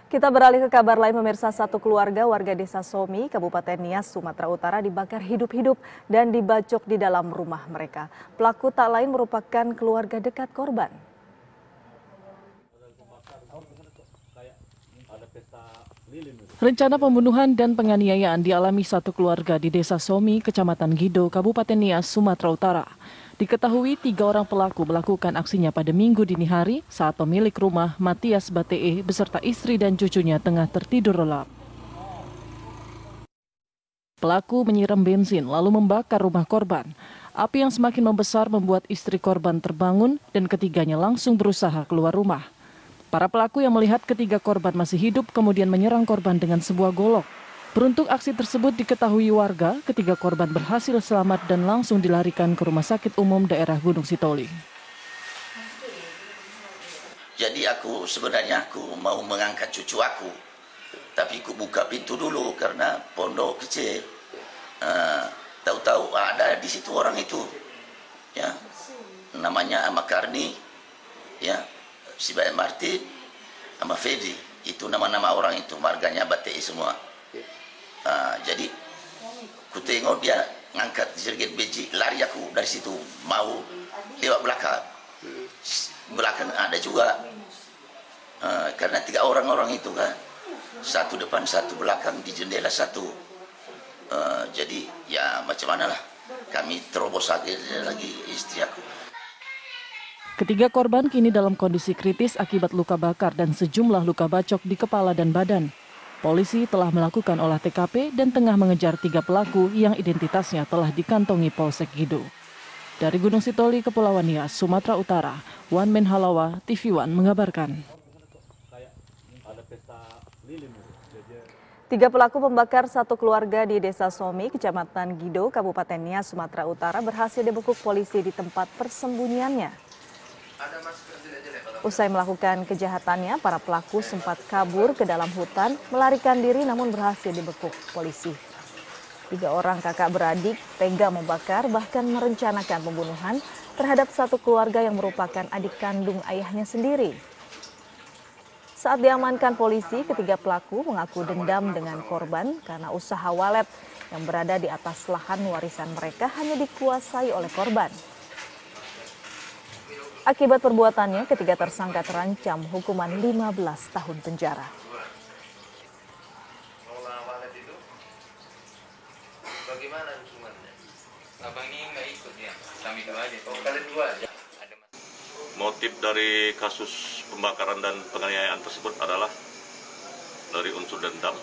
Kita beralih ke kabar lain, pemirsa. Satu keluarga warga desa Somi, Kabupaten Nias, Sumatera Utara dibakar hidup-hidup dan dibacok di dalam rumah mereka. Pelaku tak lain merupakan keluarga dekat korban. Rencana pembunuhan dan penganiayaan dialami satu keluarga di desa Somi, Kecamatan Gido, Kabupaten Nias, Sumatera Utara. Diketahui 3 orang pelaku melakukan aksinya pada Minggu dini hari saat pemilik rumah Matias Batee beserta istri dan cucunya tengah tertidur lelap. Pelaku menyiram bensin lalu membakar rumah korban. Api yang semakin membesar membuat istri korban terbangun dan ketiganya langsung berusaha keluar rumah. Para pelaku yang melihat ketiga korban masih hidup kemudian menyerang korban dengan sebuah golok. Beruntung aksi tersebut diketahui warga, ketiga korban berhasil selamat dan langsung dilarikan ke Rumah Sakit Umum Daerah Gunung Sitoli. Jadi sebenarnya aku mau mengangkat cucu aku, tapi aku buka pintu dulu karena pondok kecil. Tahu-tahu ada di situ orang itu, ya, namanya Amakarni, ya, si Bayan Martin, sama Fedi, itu nama-nama orang itu, marganya Batei semua. Jadi ku tengok dia ngangkat jerget biji, lari aku dari situ mau lewat belakang ada juga karena 3 orang itu kan, satu depan satu belakang, di jendela satu. Jadi ya macam mana lah, kami terobos lagi istri aku. Ketiga korban kini dalam kondisi kritis akibat luka bakar dan sejumlah luka bacok di kepala dan badan. Polisi telah melakukan olah TKP dan tengah mengejar 3 pelaku yang identitasnya telah dikantongi Polsek Gido. Dari Gunung Sitoli, Kepulauan Nias, Sumatera Utara, Wan Menhalawa, TV One mengabarkan. 3 pelaku pembakar satu keluarga di desa Somi, Kecamatan Gido, Kabupaten Nias, Sumatera Utara berhasil dibekuk polisi di tempat persembunyiannya. Usai melakukan kejahatannya, para pelaku sempat kabur ke dalam hutan, melarikan diri namun berhasil dibekuk polisi. 3 orang kakak beradik tega membakar bahkan merencanakan pembunuhan terhadap satu keluarga yang merupakan adik kandung ayahnya sendiri. Saat diamankan polisi, ketiga pelaku mengaku dendam dengan korban karena usaha walet yang berada di atas lahan warisan mereka hanya dikuasai oleh korban. Akibat perbuatannya, ketiga tersangka terancam hukuman 15 tahun penjara. Bagaimana hukumannya? Abang ini nggak ikut ya, kami 2 aja. Oh, kalian 2 aja. Motif dari kasus pembakaran dan penganiayaan tersebut adalah dari unsur dendam.